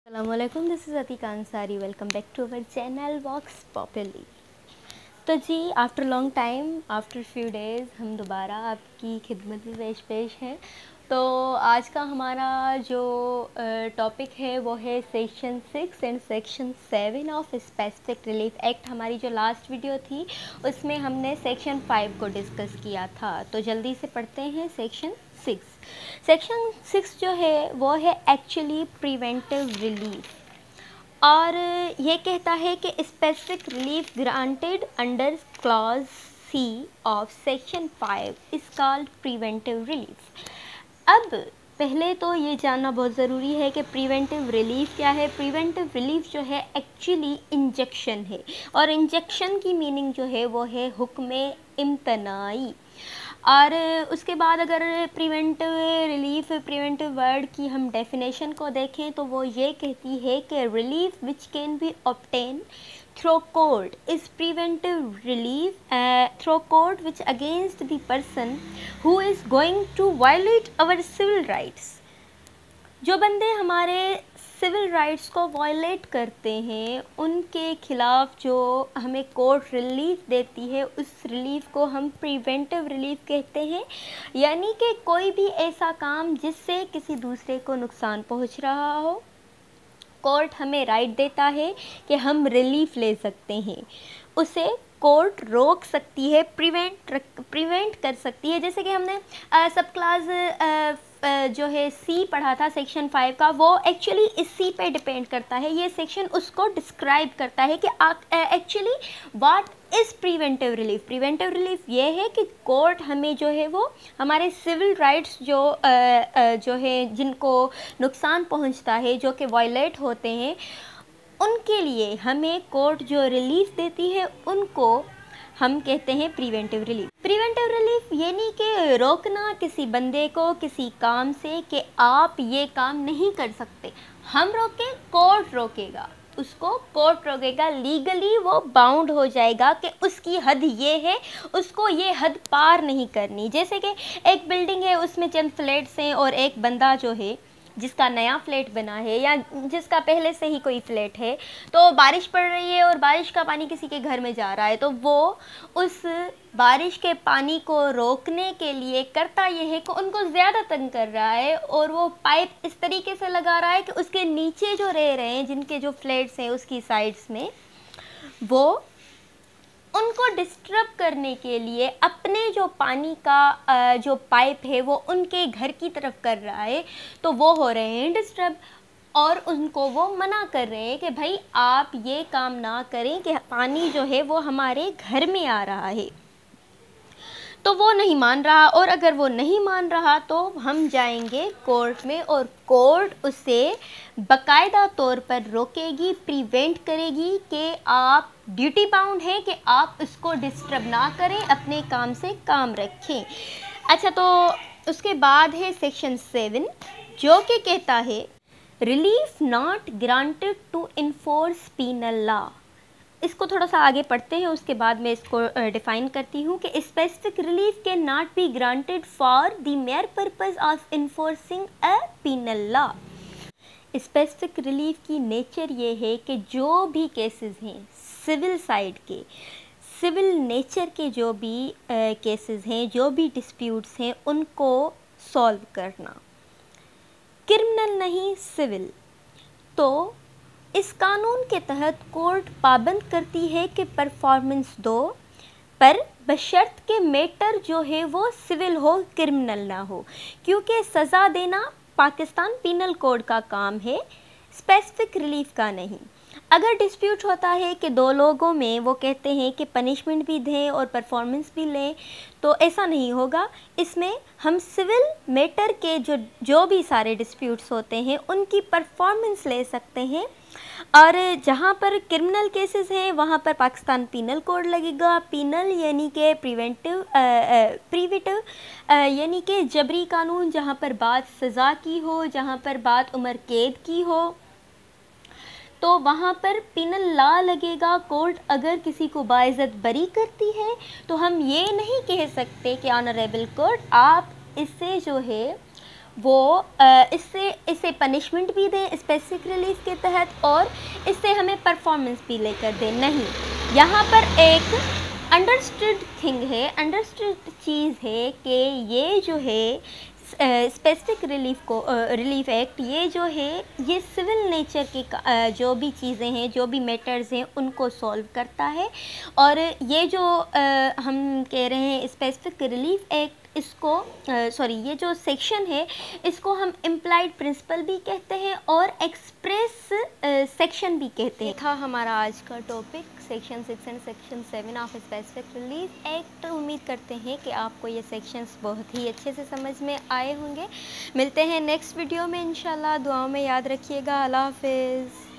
अस्सलामुअलैकुम, this is Atiq Ansari. Welcome back to our channel Vox popularly. तो जी, after long time, after few days हम दोबारा आपकी खिदमत में पेश हैं। तो आज का हमारा जो टॉपिक है वो है section 6 and section 7 of specific relief act. हमारी जो लास्ट वीडियो थी उसमें हमने सेक्शन 5 को डिस्कस किया था। तो जल्दी से पढ़ते हैं सेक्शन 6। सेक्शन 6 जो है वो है एक्चुअली प्रिवेंटिव रिलीफ, और ये कहता है कि specific relief granted under clause C of section 5 is called preventive relief. अब पहले तो ये जानना बहुत ज़रूरी है कि प्रिवेंटिव रिलीफ क्या है। प्रिवेंटिव रिलीफ जो है एक्चुअली इंजेक्शन है, और इंजेक्शन की मीनिंग जो है वो है हुक्म इम्तनाई। और उसके बाद अगर प्रिवेंटिव रिलीफ, प्रिवेंटिव वर्ड की हम डेफिनेशन को देखें तो वो ये कहती है कि relief which can be obtain through court is preventive relief through court which against the person who is going to violate our civil rights. जो बंदे हमारे सिविल राइट्स को वायलेट करते हैं उनके खिलाफ जो हमें कोर्ट रिलीफ देती है, उस रिलीफ को हम प्रिवेंटिव रिलीफ कहते हैं। यानी कि कोई भी ऐसा काम जिससे किसी दूसरे को नुकसान पहुंच रहा हो, कोर्ट हमें राइट देता है कि हम रिलीफ ले सकते हैं, उसे कोर्ट रोक सकती है, प्रिवेंट कर सकती है। जैसे कि हमने सब क्लास जो है सी पढ़ा था सेक्शन 5 का, वो एक्चुअली इस सी पे डिपेंड करता है। ये सेक्शन उसको डिस्क्राइब करता है कि actually what is preventive relief. Preventive relief ये है कि कोर्ट हमें जो है वो हमारे सिविल राइट्स जो है जिनको नुकसान पहुंचता है, जो कि वायलेट होते हैं, उनके लिए हमें कोर्ट जो रिलीफ देती है उनको हम कहते हैं प्रिवेंटिव रिलीफ। प्रिवेंटिव रिलीफ यानी कि रोकना किसी बंदे को किसी काम से कि आप ये काम नहीं कर सकते। हम रोके, कोर्ट रोकेगा, उसको कोर्ट रोकेगा, लीगली वो बाउंड हो जाएगा कि उसकी हद ये है, उसको ये हद पार नहीं करनी। जैसे कि एक बिल्डिंग है, उसमें चंद फ्लैट्स हैं, और एक बंदा जो है जिसका नया फ्लैट बना है या जिसका पहले से ही कोई फ्लैट है, तो बारिश पड़ रही है और बारिश का पानी किसी के घर में जा रहा है, तो वो उस बारिश के पानी को रोकने के लिए करता ये है कि उनको ज़्यादा तंग कर रहा है, और वो पाइप इस तरीके से लगा रहा है कि उसके नीचे जो रह रहे हैं, जिनके जो फ्लैट्स हैं उसकी साइड्स में, वो उनको डिस्टर्ब करने के लिए अपने जो पानी का जो पाइप है वो उनके घर की तरफ कर रहा है, तो वो हो रहे हैं डिस्टर्ब, और उनको वो मना कर रहे हैं कि भाई आप ये काम ना करें कि पानी जो है वो हमारे घर में आ रहा है। तो वो नहीं मान रहा, और अगर वो नहीं मान रहा तो हम जाएंगे कोर्ट में, और कोर्ट उसे बाकायदा तौर पर रोकेगी, प्रिवेंट करेगी कि आप ड्यूटी बाउंड हैं कि आप उसको डिस्टर्ब ना करें, अपने काम से काम रखें। अच्छा, तो उसके बाद है सेक्शन 7 जो कि कहता है relief not granted to enforce penal law. इसको थोड़ा सा आगे पढ़ते हैं, उसके बाद मैं इसको डिफाइन करती हूँ कि specific relief can not be granted for the mere purpose of enforcing a penal law. Specific relief की नेचर ये है कि जो भी केसेस हैं सिविल साइड के, सिविल नेचर के जो भी केसेस हैं, जो भी डिस्प्यूट्स हैं, उनको सॉल्व करना, क्रिमिनल नहीं सिविल। तो इस कानून के तहत कोर्ट पाबंद करती है कि परफॉर्मेंस दो, पर बशर्त के मैटर जो है वो सिविल हो, क्रिमिनल ना हो, क्योंकि सज़ा देना पाकिस्तान पीनल कोड का काम है, स्पेसिफिक रिलीफ का नहीं। अगर डिस्प्यूट होता है कि दो लोगों में, वो कहते हैं कि पनिशमेंट भी दें और परफॉर्मेंस भी लें, तो ऐसा नहीं होगा। इसमें हम सिविल मैटर के जो भी सारे डिस्प्यूट्स होते हैं उनकी परफॉर्मेंस ले सकते हैं, और जहाँ पर क्रिमिनल केसेस हैं वहाँ पर पाकिस्तान पीनल कोड लगेगा। पीनल यानी कि प्रिवेंटिव यानी कि जबरी कानून, जहाँ पर बात सज़ा की हो, जहाँ पर बात उम्र कैद की हो, तो वहाँ पर पीनल लॉ लगेगा। कोर्ट अगर किसी को बाइज़्ज़त बरी करती है तो हम ये नहीं कह सकते कि ऑनरेबल कोर्ट आप इससे जो है वो इससे इसे पनिशमेंट भी दें स्पेसिफिक रिलीफ के तहत, और इससे हमें परफॉर्मेंस भी लेकर दें। नहीं, यहाँ पर एक अंडरस्टूड थिंग है, अंडरस्टूड चीज़ है कि ये जो है स्पेसिफिक रिलीफ एक्ट, ये जो है ये सिविल नेचर के जो भी चीज़ें हैं, जो भी मैटर्स हैं, उनको सॉल्व करता है। और ये जो हम कह रहे हैं स्पेसिफिक रिलीफ एक्ट, इसको ये जो सेक्शन है इसको हम इम्प्लाइड प्रिंसिपल भी कहते हैं और एक्सप्रेस सेक्शन भी कहते हैं। था हमारा आज का topic section 6 and section 7 of specific relief act. उम्मीद करते हैं कि आपको ये सेक्शंस बहुत ही अच्छे से समझ में आए होंगे। मिलते हैं नेक्स्ट वीडियो में इंशाल्लाह। दुआओं में याद रखिएगा। अल्लाह हाफिज़।